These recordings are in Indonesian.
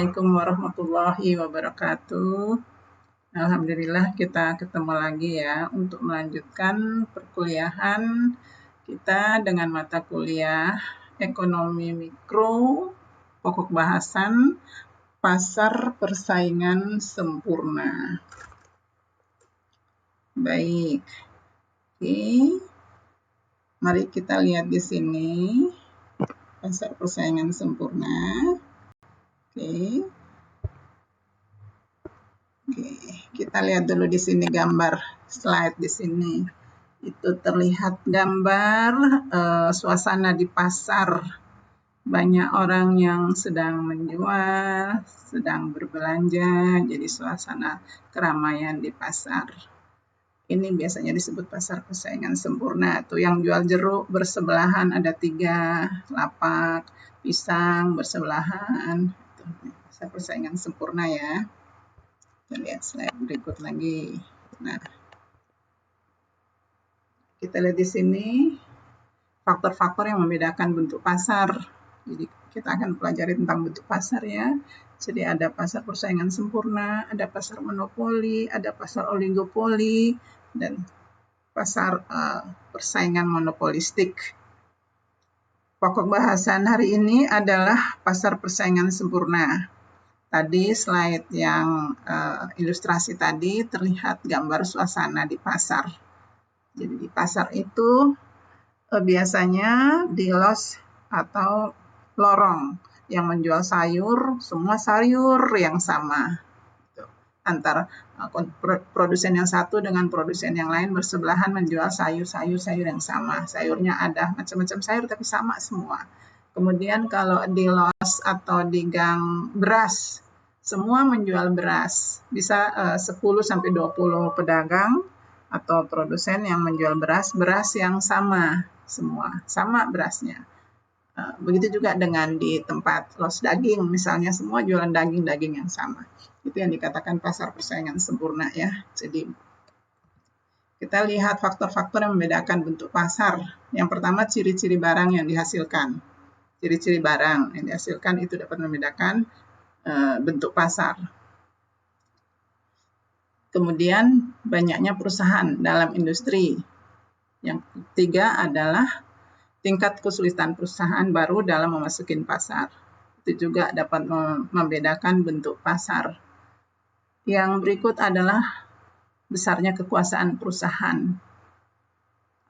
Assalamualaikum warahmatullahi wabarakatuh. Alhamdulillah kita ketemu lagi ya untuk melanjutkan perkuliahan kita dengan mata kuliah Ekonomi Mikro, pokok bahasan pasar persaingan sempurna. Baik. Oke. Mari kita lihat di sini pasar persaingan sempurna. Oke, kita lihat dulu di sini gambar slide di sini. Itu terlihat gambar suasana di pasar. Banyak orang yang sedang menjual, sedang berbelanja, jadi suasana keramaian di pasar. Ini biasanya disebut pasar persaingan sempurna. Tuh yang jual jeruk bersebelahan ada 3 lapak, pisang bersebelahan. Pasar persaingan sempurna ya. Kita lihat slide berikut lagi. Nah, kita lihat di sini faktor-faktor yang membedakan bentuk pasar. Jadi kita akan pelajari tentang bentuk pasar ya. Jadi ada pasar persaingan sempurna, ada pasar monopoli, ada pasar oligopoli, dan pasar persaingan monopolistik. Pokok bahasan hari ini adalah pasar persaingan sempurna. Tadi slide yang ilustrasi tadi terlihat gambar suasana di pasar. Jadi di pasar itu biasanya di los atau lorong yang menjual sayur, semua sayur yang sama. Antara produsen yang satu dengan produsen yang lain bersebelahan menjual sayur yang sama. Sayurnya ada macam-macam sayur tapi sama semua. Kemudian kalau di los atau di gang beras, semua menjual beras. Bisa 10 sampai 20 pedagang atau produsen yang menjual beras yang sama semua, sama berasnya. Begitu juga dengan di tempat los daging, misalnya semua jualan daging yang sama. Itu yang dikatakan pasar persaingan sempurna ya. Jadi kita lihat faktor-faktor yang membedakan bentuk pasar. Yang pertama ciri-ciri barang yang dihasilkan. Ciri-ciri barang yang dihasilkan itu dapat membedakan bentuk pasar. Kemudian banyaknya perusahaan dalam industri. Yang ketiga adalah tingkat kesulitan perusahaan baru dalam memasuki pasar. Itu juga dapat membedakan bentuk pasar. Yang berikut adalah besarnya kekuasaan perusahaan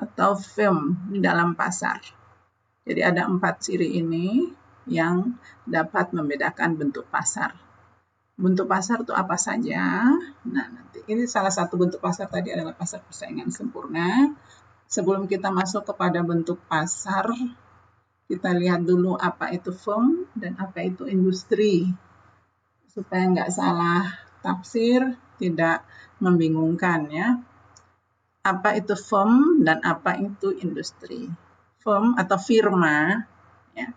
atau firm di dalam pasar. Jadi ada 4 ciri ini yang dapat membedakan bentuk pasar. Bentuk pasar itu apa saja? Nah, nanti ini salah satu bentuk pasar tadi adalah pasar persaingan sempurna. Sebelum kita masuk kepada bentuk pasar, kita lihat dulu apa itu firm dan apa itu industri. Supaya nggak salah tafsir, tidak membingungkan ya. Apa itu firm dan apa itu industri? Firm atau firma, ya,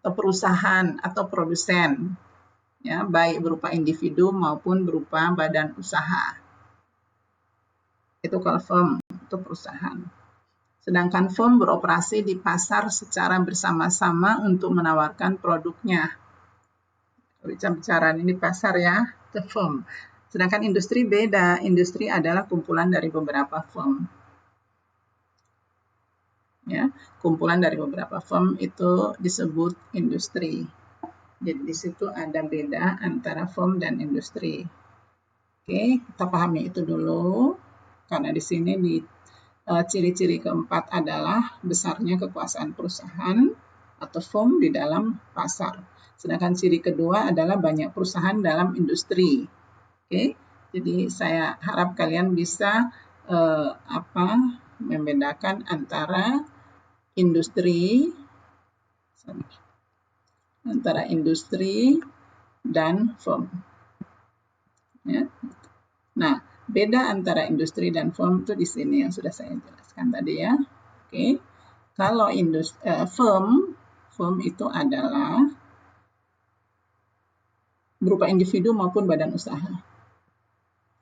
atau perusahaan atau produsen, ya, baik berupa individu maupun berupa badan usaha. Itu kalau firm, itu perusahaan. Sedangkan firm beroperasi di pasar secara bersama-sama untuk menawarkan produknya. Bicara ini pasar ya, itu firm. Sedangkan industri beda. Industri adalah kumpulan dari beberapa firm. Ya, kumpulan dari beberapa firm itu disebut industri. Jadi di situ ada beda antara firm dan industri. Oke, kita pahami itu dulu. Karena di sini di ciri-ciri keempat adalah besarnya kekuasaan perusahaan atau firm di dalam pasar. Sedangkan ciri kedua adalah banyak perusahaan dalam industri. Oke, jadi saya harap kalian bisa membedakan antara industri dan firm. Ya. Nah, beda antara industri dan firm itu di sini yang sudah saya jelaskan tadi ya. Oke. Kalau firm itu adalah berupa individu maupun badan usaha.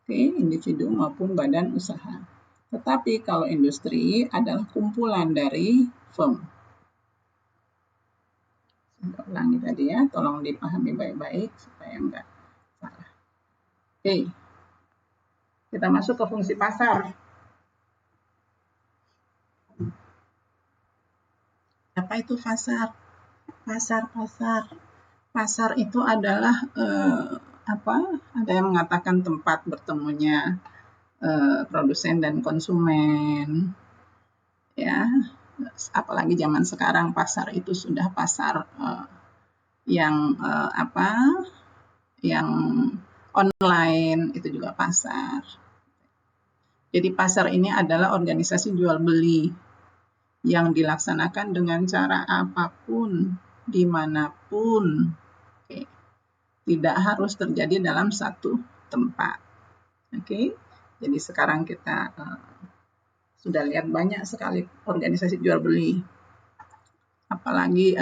Oke, individu maupun badan usaha. Tetapi kalau industri adalah kumpulan dari firm. Ulangi tadi ya, tolong dipahami baik-baik supaya enggak salah. Oke, kita masuk ke fungsi pasar. Apa itu pasar? Pasar itu adalah ada yang mengatakan tempat bertemunya produsen dan konsumen, ya. Apalagi zaman sekarang pasar itu sudah pasar yang yang online, itu juga pasar. Jadi pasar ini adalah organisasi jual beli yang dilaksanakan dengan cara apapun, dimanapun. Oke. Tidak harus terjadi dalam satu tempat. Oke. Jadi sekarang kita sudah lihat banyak sekali organisasi jual beli. Apalagi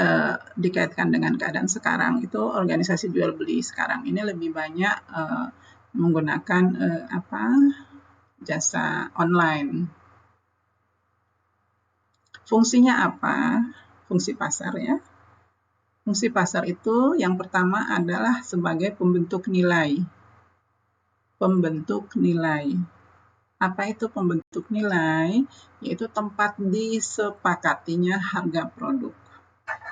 dikaitkan dengan keadaan sekarang, itu organisasi jual beli sekarang ini lebih banyak menggunakan jasa online. Fungsinya apa? Fungsi pasar ya. Fungsi pasar itu yang pertama adalah sebagai pembentuk nilai. Pembentuk nilai. Apa itu pembentuk nilai? Yaitu tempat disepakatinya harga produk.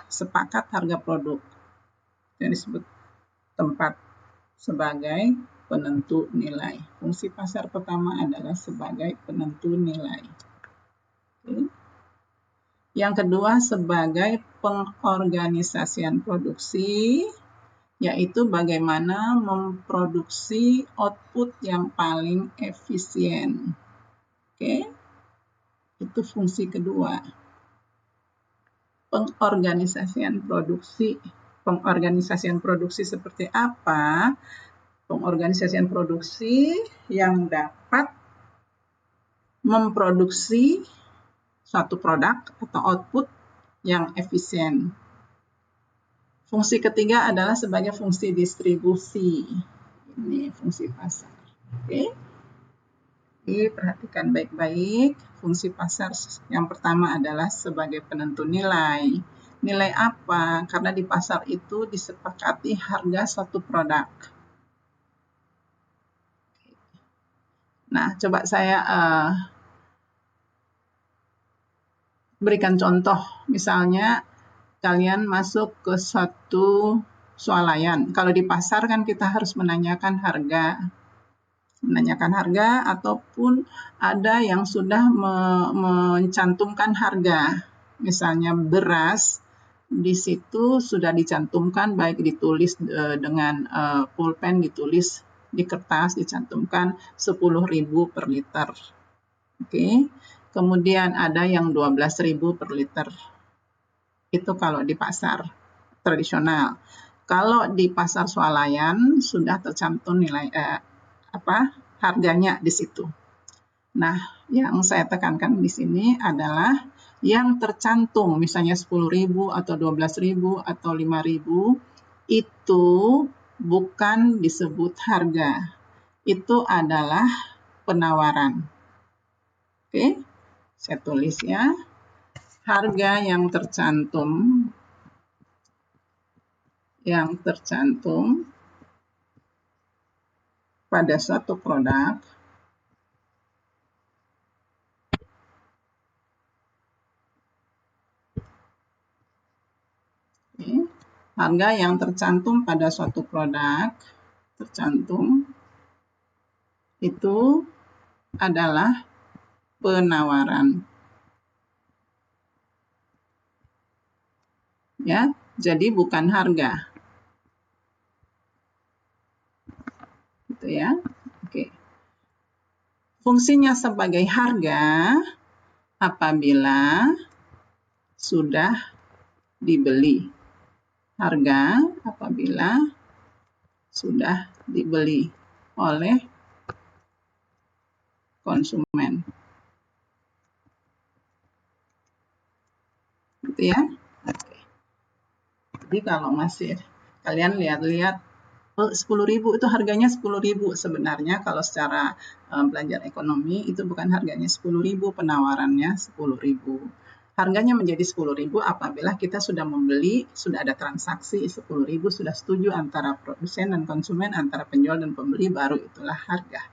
Sepakat harga produk. Yang disebut tempat sebagai penentu nilai. Fungsi pasar pertama adalah sebagai penentu nilai. Oke. Yang kedua sebagai pengorganisasian produksi, yaitu bagaimana memproduksi output yang paling efisien. Oke, itu fungsi kedua. Pengorganisasian produksi. Pengorganisasian produksi seperti apa? Pengorganisasian produksi yang dapat memproduksi suatu produk atau output yang efisien. Fungsi ketiga adalah sebagai fungsi distribusi. Ini fungsi pasar. Oke. Jadi perhatikan baik-baik. Fungsi pasar yang pertama adalah sebagai penentu nilai. Nilai apa? Karena di pasar itu disepakati harga suatu produk. Nah, coba saya berikan contoh, misalnya kalian masuk ke satu swalayan. Kalau di pasar kan kita harus menanyakan harga. Ataupun ada yang sudah mencantumkan harga. Misalnya beras, di situ sudah dicantumkan baik ditulis dengan pulpen, ditulis di kertas, dicantumkan 10.000 per liter. Oke. Kemudian ada yang 12.000 per liter. Itu kalau di pasar tradisional. Kalau di pasar swalayan sudah tercantum nilai harganya di situ. Nah, yang saya tekankan di sini adalah yang tercantum, misalnya 10.000 atau 12.000 atau 5.000, itu bukan disebut harga. Itu adalah penawaran. Oke. Saya tulis ya, harga yang tercantum pada suatu produk harga yang tercantum pada suatu produk itu adalah penawaran. Ya, jadi bukan harga. Gitu ya. Oke. Fungsinya sebagai harga apabila sudah dibeli. Harga apabila sudah dibeli oleh konsumen. Gitu ya. Oke. Jadi kalau masih kalian lihat-lihat 10.000 itu harganya 10.000, sebenarnya kalau secara belajar ekonomi itu bukan harganya 10.000, penawarannya 10.000. harganya menjadi 10.000 apabila kita sudah membeli, sudah ada transaksi 10.000, sudah setuju antara produsen dan konsumen, antara penjual dan pembeli, baru itulah harga.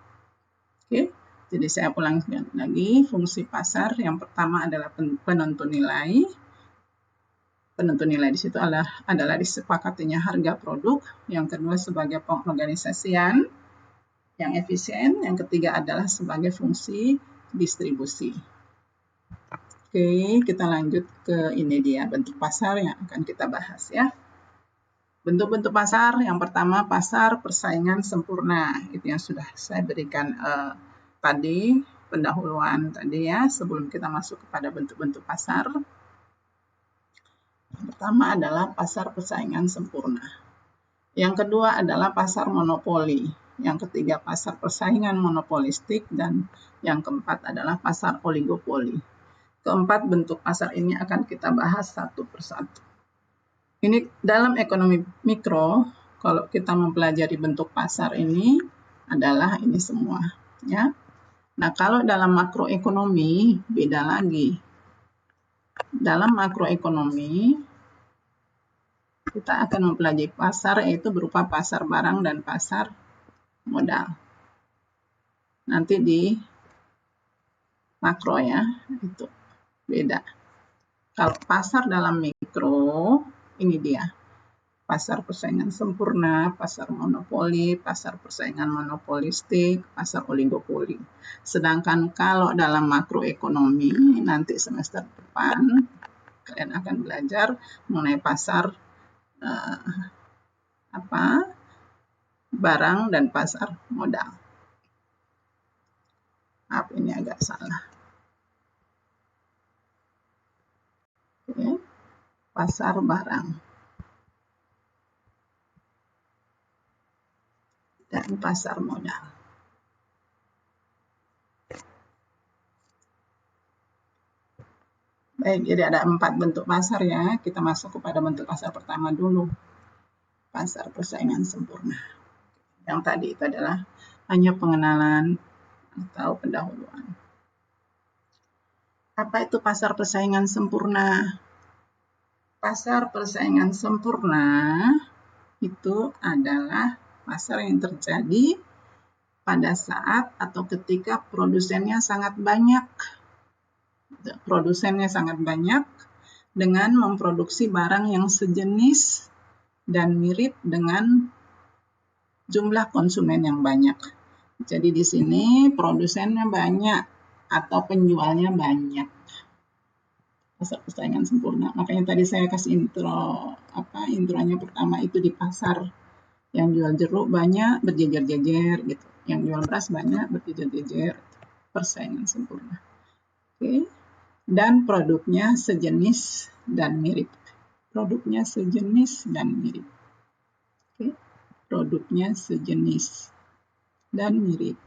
Oke, jadi saya ulang lagi, fungsi pasar yang pertama adalah penentu nilai. Penentu nilai di situ adalah disepakatinya harga produk. Yang kedua sebagai pengorganisasian yang efisien. Yang ketiga adalah sebagai fungsi distribusi. Oke, kita lanjut ke ini dia bentuk pasar yang akan kita bahas ya. Bentuk-bentuk pasar yang pertama pasar persaingan sempurna. Itu yang sudah saya berikan tadi, pendahuluan tadi ya, sebelum kita masuk kepada bentuk-bentuk pasar. Yang pertama adalah pasar persaingan sempurna. Yang kedua adalah pasar monopoli. Yang ketiga pasar persaingan monopolistik, dan yang keempat adalah pasar oligopoli. Keempat bentuk pasar ini akan kita bahas satu persatu. Ini dalam ekonomi mikro, kalau kita mempelajari bentuk pasar ini adalah ini semua, ya. Nah, kalau dalam makroekonomi beda lagi. Dalam makroekonomi kita akan mempelajari pasar, yaitu berupa pasar barang dan pasar modal. Nanti di makro ya, itu beda. Kalau pasar dalam mikro, ini dia. Pasar persaingan sempurna, pasar monopoli, pasar persaingan monopolistik, pasar oligopoli. Sedangkan kalau dalam makroekonomi, nanti semester depan, kalian akan belajar mengenai pasar barang dan pasar modal. Maaf, ini agak salah. Oke. Pasar barang dan pasar modal. Baik, jadi ada 4 bentuk pasar ya. Kita masuk kepada bentuk pasar pertama dulu. Pasar persaingan sempurna. Yang tadi itu adalah hanya pengenalan atau pendahuluan. Apa itu pasar persaingan sempurna? Pasar persaingan sempurna itu adalah pasar yang terjadi pada saat atau ketika produsennya sangat banyak. Produsennya sangat banyak dengan memproduksi barang yang sejenis dan mirip dengan jumlah konsumen yang banyak. Jadi di sini produsennya banyak atau penjualnya banyak. Pasar persaingan sempurna. Makanya tadi saya kasih intronya pertama itu di pasar. Yang jual jeruk banyak berjejer-jejer gitu. Yang jual beras banyak berjejer-jejer. Persaingan sempurna. Oke. Dan produknya sejenis dan mirip. Produknya sejenis dan mirip. Oke. Produknya sejenis dan mirip.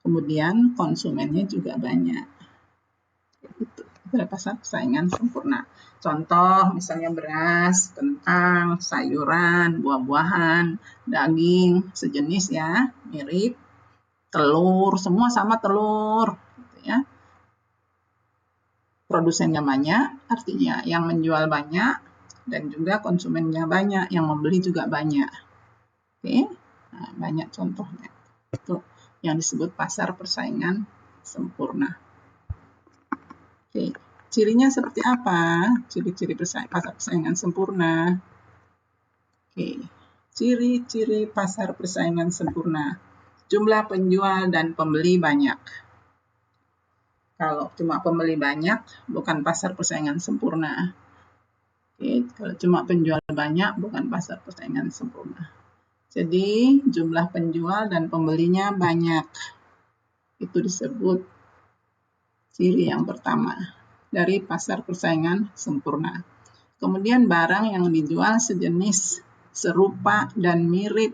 Kemudian konsumennya juga banyak. Itu pasar persaingan sempurna. Contoh misalnya beras, kentang, sayuran, buah-buahan, daging, sejenis ya, mirip. Telur, semua sama telur, gitu ya. Produsennya banyak, artinya yang menjual banyak, dan juga konsumennya banyak, yang membeli juga banyak. Oke, nah, banyak contohnya. Itu yang disebut pasar persaingan sempurna. Oke, cirinya seperti apa? Ciri-ciri pasar persaingan sempurna. Oke, ciri-ciri pasar persaingan sempurna. Jumlah penjual dan pembeli banyak. Kalau cuma pembeli banyak, bukan pasar persaingan sempurna. Oke, kalau cuma penjual banyak, bukan pasar persaingan sempurna. Jadi, jumlah penjual dan pembelinya banyak. Itu disebut ciri yang pertama dari pasar persaingan sempurna. Kemudian barang yang dijual sejenis, serupa, dan mirip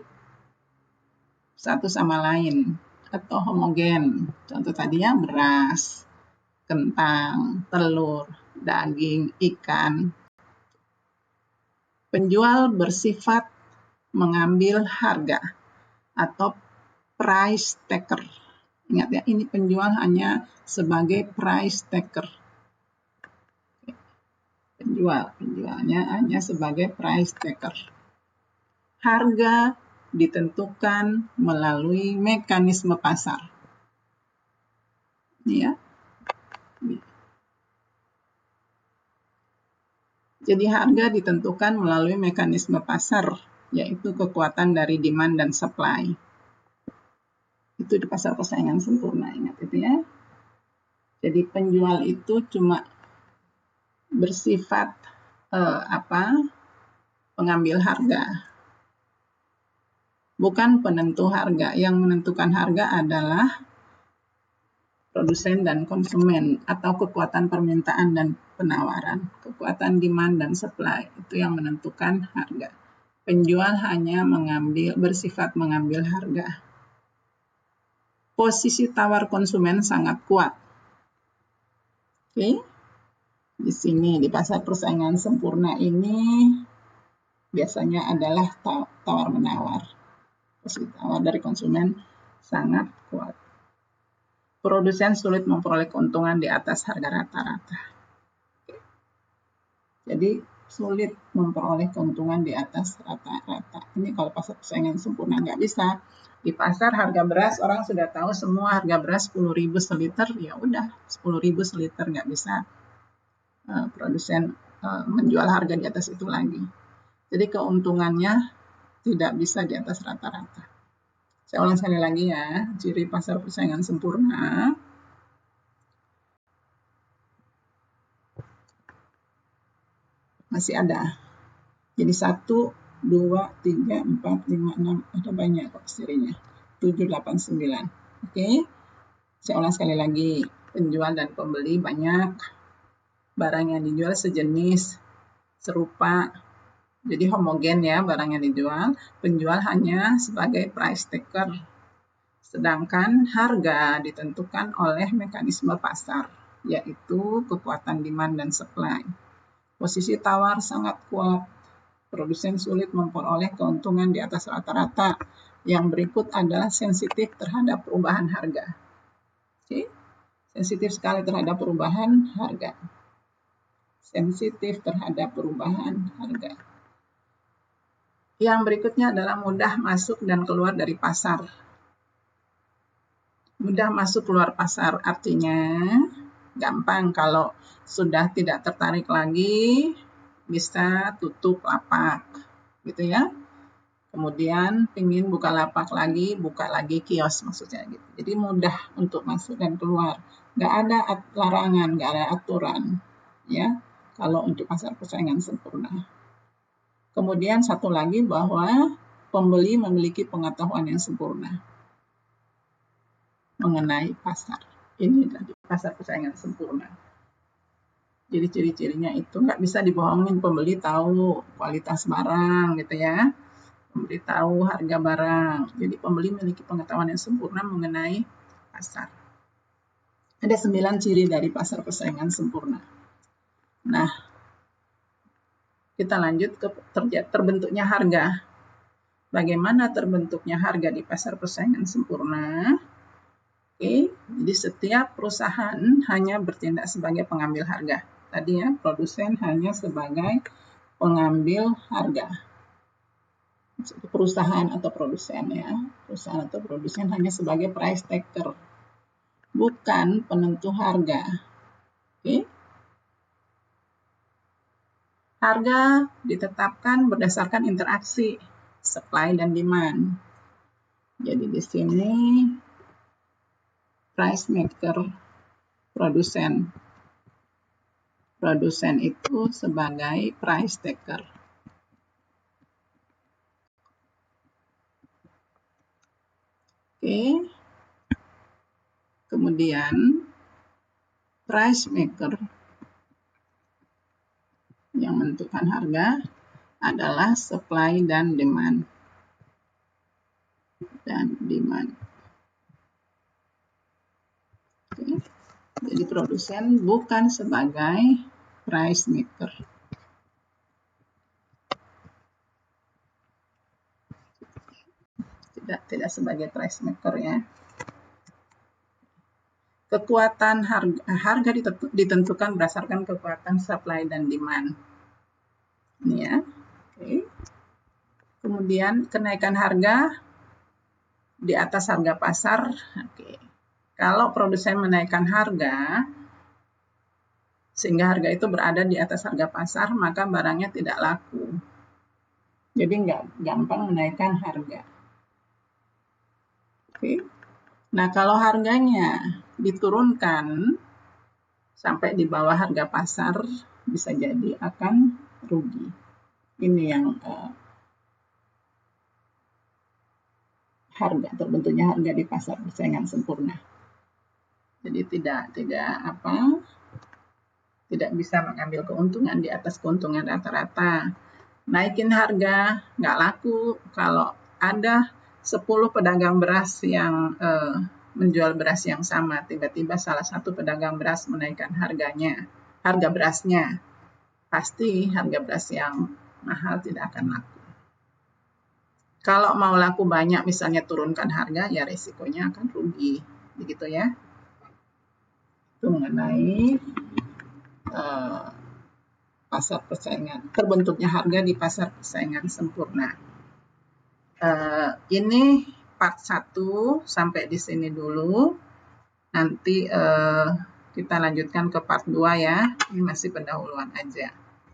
satu sama lain atau homogen. Contoh tadi ya beras, kentang, telur, daging, ikan. Penjual bersifat mengambil harga atau price taker. Ingat ya, ini penjual hanya sebagai price taker. Penjualnya hanya sebagai price taker. Harga ditentukan melalui mekanisme pasar. Ini ya. Jadi harga ditentukan melalui mekanisme pasar, yaitu kekuatan dari demand dan supply. Itu di pasar persaingan sempurna, ingat itu ya. Jadi penjual itu cuma bersifat pengambil harga, bukan penentu harga. Yang menentukan harga adalah produsen dan konsumen, atau kekuatan permintaan dan penawaran, kekuatan demand dan supply, itu yang menentukan harga. Penjual hanya bersifat mengambil harga. Posisi tawar konsumen sangat kuat. Oke. Di sini di pasar persaingan sempurna ini biasanya adalah tawar-menawar. Posisi tawar dari konsumen sangat kuat. Produsen sulit memperoleh keuntungan di atas harga rata-rata. Jadi sulit memperoleh keuntungan di atas rata-rata. Ini kalau pasar persaingan sempurna nggak bisa. Di pasar harga beras orang sudah tahu semua harga beras 10.000 seliter, ya udah 10.000 seliter, nggak bisa produsen menjual harga di atas itu lagi. Jadi keuntungannya tidak bisa di atas rata-rata. Saya ulang sekali lagi ya, ciri pasar persaingan sempurna. Masih ada. Jadi 1, 2, 3, 4, 5, 6, ada banyak kok cirinya. 7, 8, 9. Oke. Saya ulang sekali lagi. Penjual dan pembeli banyak. Barang yang dijual sejenis, serupa. Jadi homogen ya barang yang dijual. Penjual hanya sebagai price taker. Sedangkan harga ditentukan oleh mekanisme pasar, yaitu kekuatan demand dan supply. Posisi tawar sangat kuat. Produsen sulit memperoleh keuntungan di atas rata-rata. Yang berikut adalah sensitif terhadap perubahan harga. Oke. Sensitif sekali terhadap perubahan harga. Sensitif terhadap perubahan harga. Yang berikutnya adalah mudah masuk dan keluar dari pasar. Mudah masuk keluar pasar artinya gampang, kalau sudah tidak tertarik lagi bisa tutup lapak gitu ya. Kemudian ingin buka lapak lagi, buka lagi kios maksudnya gitu. Jadi mudah untuk masuk dan keluar. Nggak ada larangan, nggak ada aturan ya kalau untuk pasar persaingan sempurna. Kemudian satu lagi bahwa pembeli memiliki pengetahuan yang sempurna mengenai pasar. Ini tadi pasar persaingan sempurna. Jadi ciri-cirinya itu nggak bisa dibohongin. Pembeli tahu kualitas barang gitu ya. Pembeli tahu harga barang. Jadi pembeli memiliki pengetahuan yang sempurna mengenai pasar. Ada 9 ciri dari pasar persaingan sempurna. Nah, kita lanjut ke terbentuknya harga. Bagaimana terbentuknya harga di pasar persaingan sempurna? Oke, jadi setiap perusahaan hanya bertindak sebagai pengambil harga. Tadi ya, produsen hanya sebagai pengambil harga. Perusahaan atau produsen ya. Perusahaan atau produsen hanya sebagai price taker, bukan penentu harga. Oke. Harga ditetapkan berdasarkan interaksi supply dan demand. Jadi di sini price maker, produsen. Produsen itu sebagai price taker. Oke. Kemudian price maker yang menentukan harga adalah supply dan demand. Oke. Jadi produsen bukan sebagai price maker. Tidak sebagai price maker ya. Kekuatan harga ditentukan berdasarkan kekuatan supply dan demand. Ini ya. Oke. Kemudian kenaikan harga di atas harga pasar. Oke. Kalau produsen menaikkan harga sehingga harga itu berada di atas harga pasar, maka barangnya tidak laku. Jadi nggak gampang menaikkan harga. Oke. Nah, kalau harganya diturunkan sampai di bawah harga pasar, bisa jadi akan rugi. Ini yang terbentuknya harga di pasar persaingan sempurna. Jadi tidak bisa mengambil keuntungan di atas keuntungan rata-rata. Naikin harga nggak laku kalau ada 10 pedagang beras yang menjual beras yang sama, tiba-tiba salah satu pedagang beras menaikkan harga berasnya, pasti harga beras yang mahal tidak akan laku. Kalau mau laku banyak, misalnya turunkan harga, ya resikonya akan rugi, begitu ya. Itu mengenai pasar persaingan, terbentuknya harga di pasar persaingan sempurna. Ini part 1 sampai di sini dulu. Nanti kita lanjutkan ke part 2 ya. Ini masih pendahuluan aja.